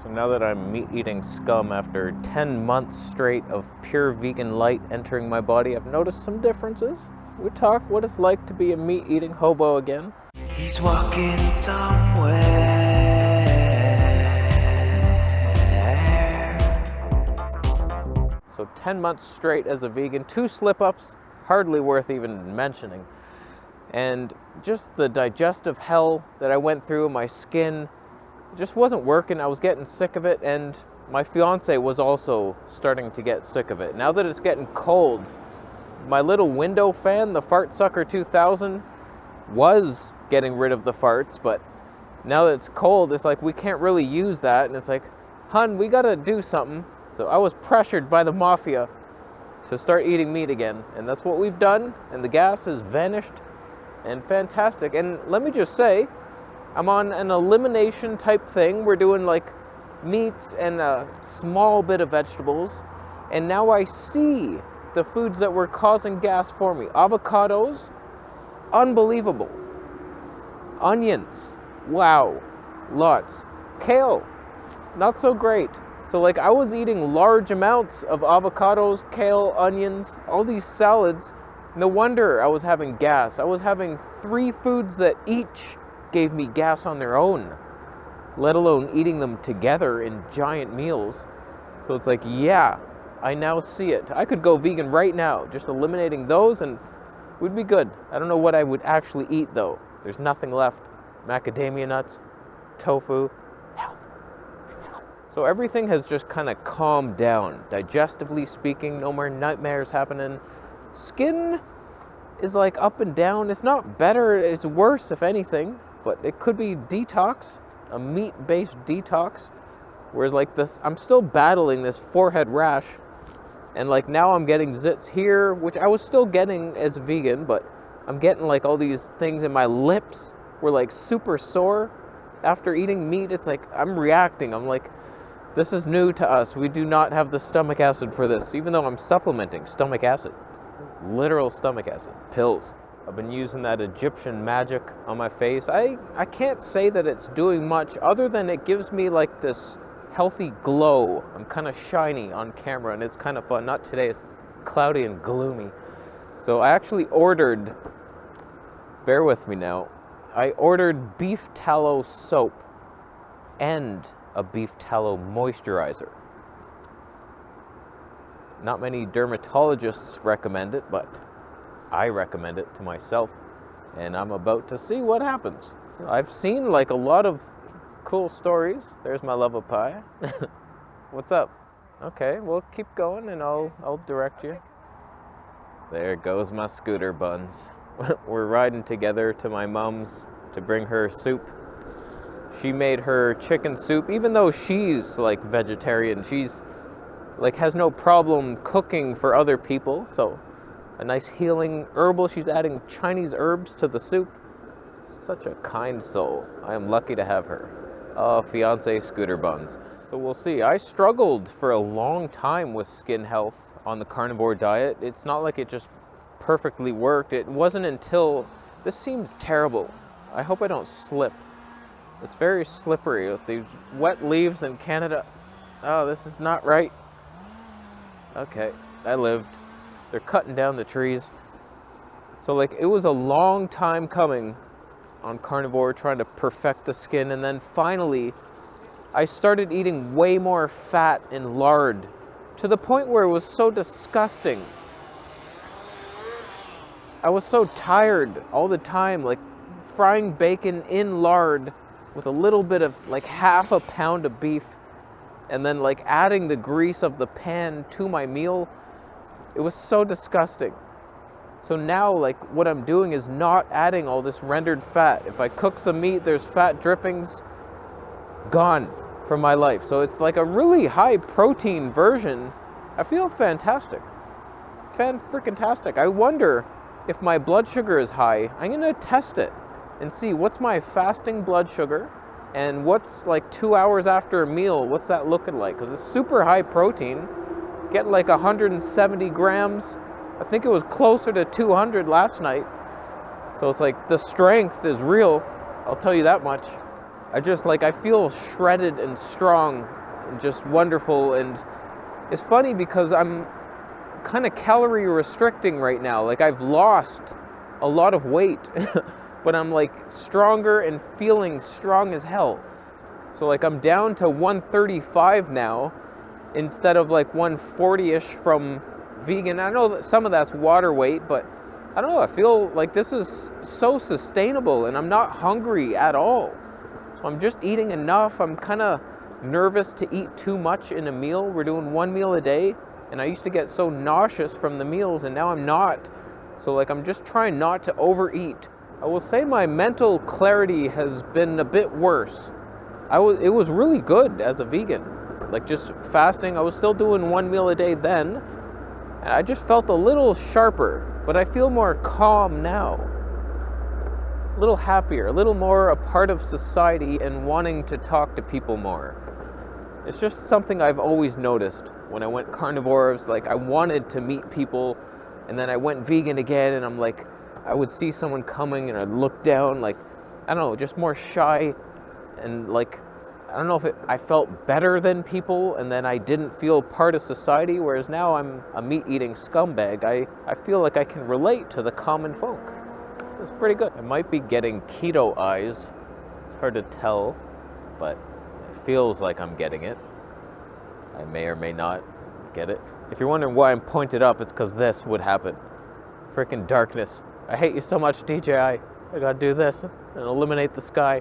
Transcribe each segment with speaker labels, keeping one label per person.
Speaker 1: So now that I'm meat-eating scum after 10 months straight of pure vegan light entering my body, I've noticed some differences. We talk what it's like to be a meat-eating hobo again.
Speaker 2: He's walking somewhere.
Speaker 1: So 10 months straight as a vegan, 2 slip-ups, hardly worth even mentioning. And just the digestive hell that I went through, my skin just wasn't working. I was getting sick of it, and my fiance was also starting to get sick of it. Now that it's getting cold, my little window fan, the Fart Sucker 2000, was getting rid of the farts, but now that it's cold, it's like we can't really use that, and it's like, hun, we gotta do something. So I was pressured by the mafia to start eating meat again, and that's what we've done, and the gas has vanished, and fantastic. And let me just say, I'm on an elimination type thing. We're doing like meats and a small bit of vegetables, and now I see the foods that were causing gas for me. Avocados, unbelievable. Onions, wow, lots. Kale, not so great. So like I was eating large amounts of avocados, kale, onions, all these salads. No wonder I was having gas. I was having 3 foods that each gave me gas on their own, let alone eating them together in giant meals. So it's like, yeah, I now see it. I could go vegan right now, just eliminating those, and we'd be good. I don't know what I would actually eat though. There's nothing left. Macadamia nuts, tofu, hell. So everything has just kind of calmed down. Digestively speaking, no more nightmares happening. Skin is like up and down. It's not better, it's worse if anything, but it could be detox, a meat-based detox. Whereas like this, I'm still battling this forehead rash, and like now I'm getting zits here, which I was still getting as vegan, but I'm getting like all these things in my lips were like super sore after eating meat. It's like I'm reacting. I'm like, this is new to us. We do not have the stomach acid for this, even though I'm supplementing stomach acid. Literal stomach acid, pills. I've been using that Egyptian magic on my face. I can't say that it's doing much other than it gives me like this healthy glow. I'm kind of shiny on camera, and it's kind of fun. Not today, it's cloudy and gloomy. So I actually ordered, bear with me now, I ordered beef tallow soap and a beef tallow moisturizer. Not many dermatologists recommend it, but I recommend it to myself, and I'm about to see what happens. I've seen like a lot of cool stories. There's my love of pie. What's up? Okay, well keep going and I'll direct you. There goes my scooter buns. We're riding together to my mom's to bring her soup. She made her chicken soup, even though she's like vegetarian. She's like has no problem cooking for other people, so a nice healing herbal. She's adding Chinese herbs to the soup. Such a kind soul. I am lucky to have her. Oh, fiance scooter buns. So we'll see. I struggled for a long time with skin health on the carnivore diet. It's not like it just perfectly worked. It wasn't until, this seems terrible. I hope I don't slip. It's very slippery with these wet leaves in Canada. Oh, this is not right. Okay, I lived. They're cutting down the trees. So like it was a long time coming on carnivore, trying to perfect the skin, and then finally I started eating way more fat and lard to the point where it was so disgusting. I was so tired all the time, like frying bacon in lard with a little bit of like half a pound of beef, and then like adding the grease of the pan to my meal. It was so disgusting. So now like what I'm doing is not adding all this rendered fat. If I cook some meat, there's fat drippings gone from my life. So it's like a really high protein version. I feel fantastic. Fan-freaking-tastic. I wonder if my blood sugar is high. I'm gonna test it and see what's my fasting blood sugar and what's like 2 hours after a meal, what's that looking like? Because it's super high protein. Getting like 170 grams. I think it was closer to 200 last night. So it's like the strength is real. I'll tell you that much. I feel shredded and strong and just wonderful. And it's funny because I'm kind of calorie restricting right now. Like I've lost a lot of weight, but I'm like stronger and feeling strong as hell. So like I'm down to 135 now instead of like 140-ish from vegan. I know that some of that's water weight, but I don't know, I feel like this is so sustainable and I'm not hungry at all. So I'm just eating enough. I'm kind of nervous to eat too much in a meal. We're doing one meal a day, and I used to get so nauseous from the meals, and now I'm not. So like I'm just trying not to overeat. I will say my mental clarity has been a bit worse. It was really good as a vegan. Like just fasting, I was still doing one meal a day then, and I just felt a little sharper, but I feel more calm now. A little happier, a little more a part of society and wanting to talk to people more. It's just something I've always noticed. When I went carnivore, it was like I wanted to meet people, and then I went vegan again, and I'm like, I would see someone coming and I'd look down, like, I don't know, just more shy, and like, I don't know if I felt better than people, and then I didn't feel part of society, whereas now I'm a meat-eating scumbag. I feel like I can relate to the common folk. It's pretty good. I might be getting keto eyes. It's hard to tell, but it feels like I'm getting it. I may or may not get it. If you're wondering why I'm pointed up, it's because this would happen. Freaking darkness. I hate you so much, DJI. I gotta do this and eliminate the sky.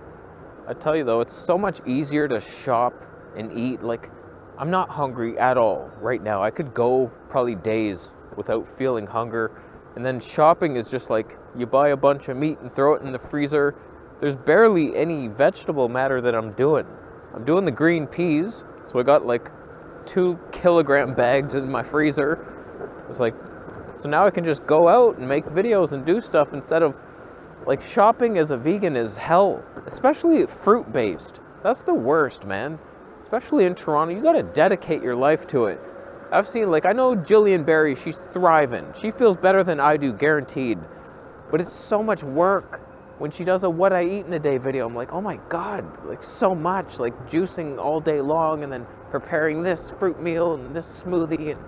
Speaker 1: I tell you though, it's so much easier to shop and eat. Like, I'm not hungry at all right now. I could go probably days without feeling hunger. And then shopping is just like, you buy a bunch of meat and throw it in the freezer. There's barely any vegetable matter that I'm doing. I'm doing the green peas, so I got like 2 kilogram bags in my freezer. It's like, so now I can just go out and make videos and do stuff instead of, like, shopping as a vegan is hell, especially fruit-based. That's the worst, man. Especially in Toronto, you gotta dedicate your life to it. I've seen, like, I know Jillian Berry, she's thriving. She feels better than I do, guaranteed. But it's so much work. When she does a what I eat in a day video, I'm like, oh my God, like so much, like juicing all day long and then preparing this fruit meal and this smoothie, and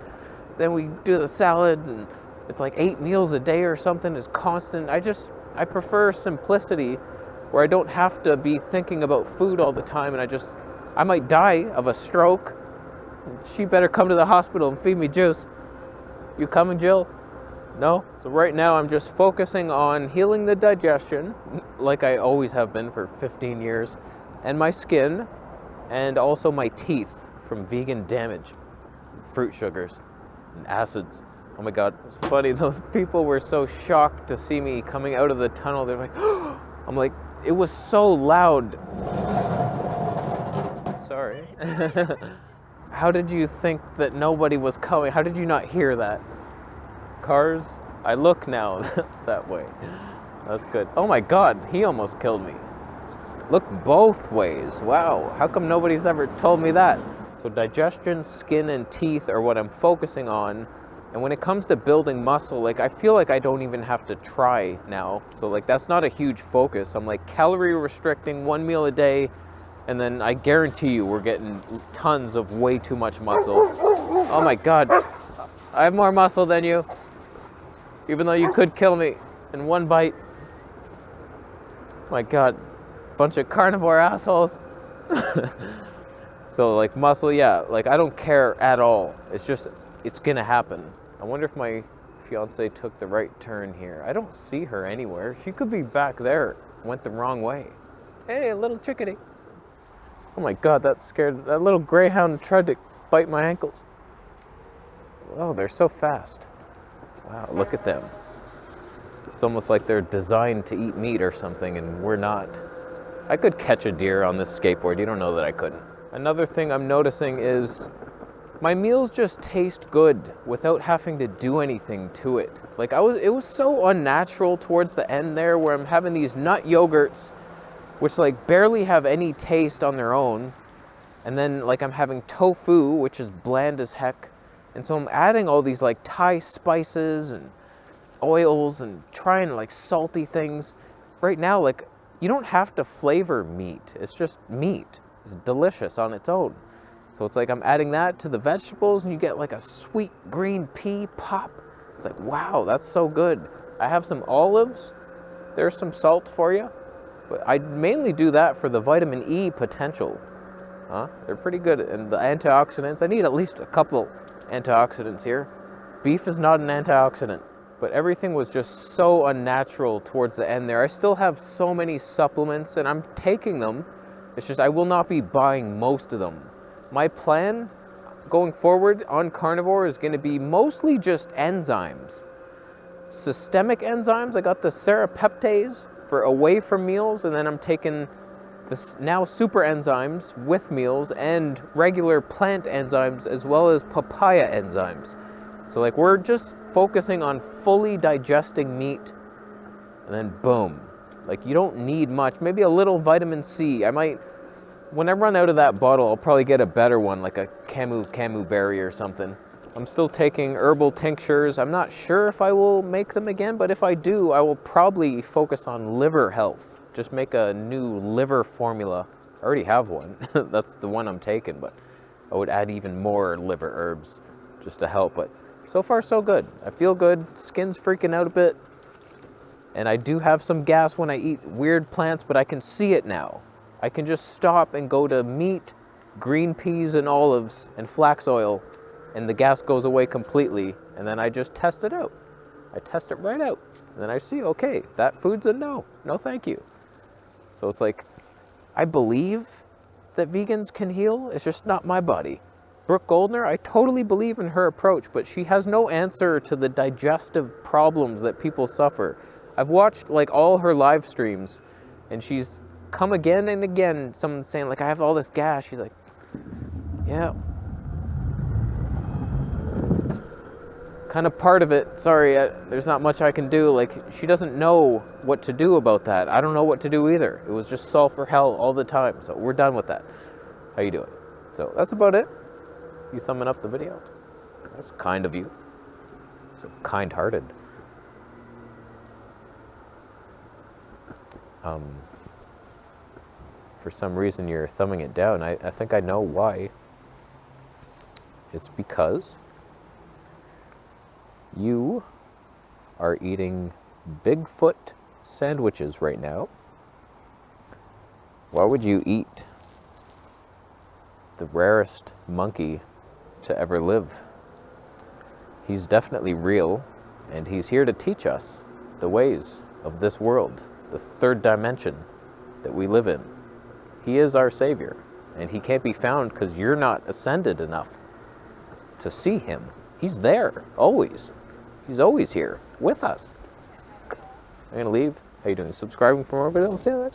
Speaker 1: then we do the salad, and it's like 8 meals a day or something is constant. I prefer simplicity where I don't have to be thinking about food all the time, and I might die of a stroke. She better come to the hospital and feed me juice. You coming, Jill? No? So right now I'm just focusing on healing the digestion, like I always have been for 15 years, and my skin, and also my teeth from vegan damage, fruit sugars, and acids. Oh my God, it's funny, those people were so shocked to see me coming out of the tunnel. They're like, oh! I'm like, it was so loud. Sorry. How did you think that nobody was coming? How did you not hear that? Cars? I look now that way. That's good. Oh my God, he almost killed me. Look both ways. Wow, how come nobody's ever told me that? So digestion, skin, and teeth are what I'm focusing on. And when it comes to building muscle, like, I feel like I don't even have to try now. So like, that's not a huge focus. I'm like calorie restricting 1 meal a day, and then I guarantee you we're getting tons of way too much muscle. Oh my God, I have more muscle than you, even though you could kill me in one bite. My God, bunch of carnivore assholes. So like muscle, yeah, like I don't care at all. It's just, it's gonna happen. I wonder if my fiance took the right turn here. I don't see her anywhere. She could be back there. Went the wrong way. Hey, a little chickadee. Oh my God, that scared, that little greyhound tried to bite my ankles. Oh, they're so fast. Wow, look at them. It's almost like they're designed to eat meat or something, and we're not. I could catch a deer on this skateboard. You don't know that I couldn't. Another thing I'm noticing is my meals just taste good without having to do anything to it. Like it was so unnatural towards the end there, where I'm having these nut yogurts, which like barely have any taste on their own. And then like I'm having tofu, which is bland as heck. And so I'm adding all these like Thai spices and oils and trying like salty things. Right now, like, you don't have to flavor meat. It's just meat. It's delicious on its own. So it's like I'm adding that to the vegetables and you get like a sweet green pea pop. It's like, wow, that's so good. I have some olives. There's some salt for you. But I mainly do that for the vitamin E potential. They're pretty good. And the antioxidants, I need at least a couple antioxidants here. Beef is not an antioxidant, but everything was just so unnatural towards the end there. I still have so many supplements and I'm taking them. It's just I will not be buying most of them. My plan going forward on carnivore is going to be mostly just enzymes. Systemic enzymes. I got the serapeptase for away from meals, and then I'm taking this now super enzymes with meals and regular plant enzymes as well as papaya enzymes. So like we're just focusing on fully digesting meat, and then boom. Like you don't need much, maybe a little vitamin C. I might, when I run out of that bottle, I'll probably get a better one, like a camu berry or something. I'm still taking herbal tinctures. I'm not sure if I will make them again, but if I do, I will probably focus on liver health. Just make a new liver formula. I already have one. That's the one I'm taking, but I would add even more liver herbs just to help. But so far, so good. I feel good. Skin's freaking out a bit. And I do have some gas when I eat weird plants, but I can see it now. I can just stop and go to meat, green peas and olives and flax oil, and the gas goes away completely, and then I just test it out. I test it right out. And then I see, okay, that food's a no. No thank you. So it's like, I believe that vegans can heal. It's just not my body. Brooke Goldner, I totally believe in her approach, but she has no answer to the digestive problems that people suffer. I've watched like all her live streams, and she's come again and again, someone's saying like, I have all this gas. She's like, yeah. Kind of part of it, sorry, there's not much I can do. Like, she doesn't know what to do about that. I don't know what to do either. It was just solve for hell all the time. So we're done with that. How you doing? So that's about it. You thumbing up the video? That's kind of you. So kind-hearted. For some reason you're thumbing it down. I think I know why. It's because you are eating Bigfoot sandwiches right now. Why would you eat the rarest monkey to ever live? He's definitely real, and he's here to teach us the ways of this world, the third dimension that we live in. He is our savior, and he can't be found because you're not ascended enough to see him. He's there, always. He's always here with us. I'm gonna leave. How you doing? Subscribing for more videos? See you next.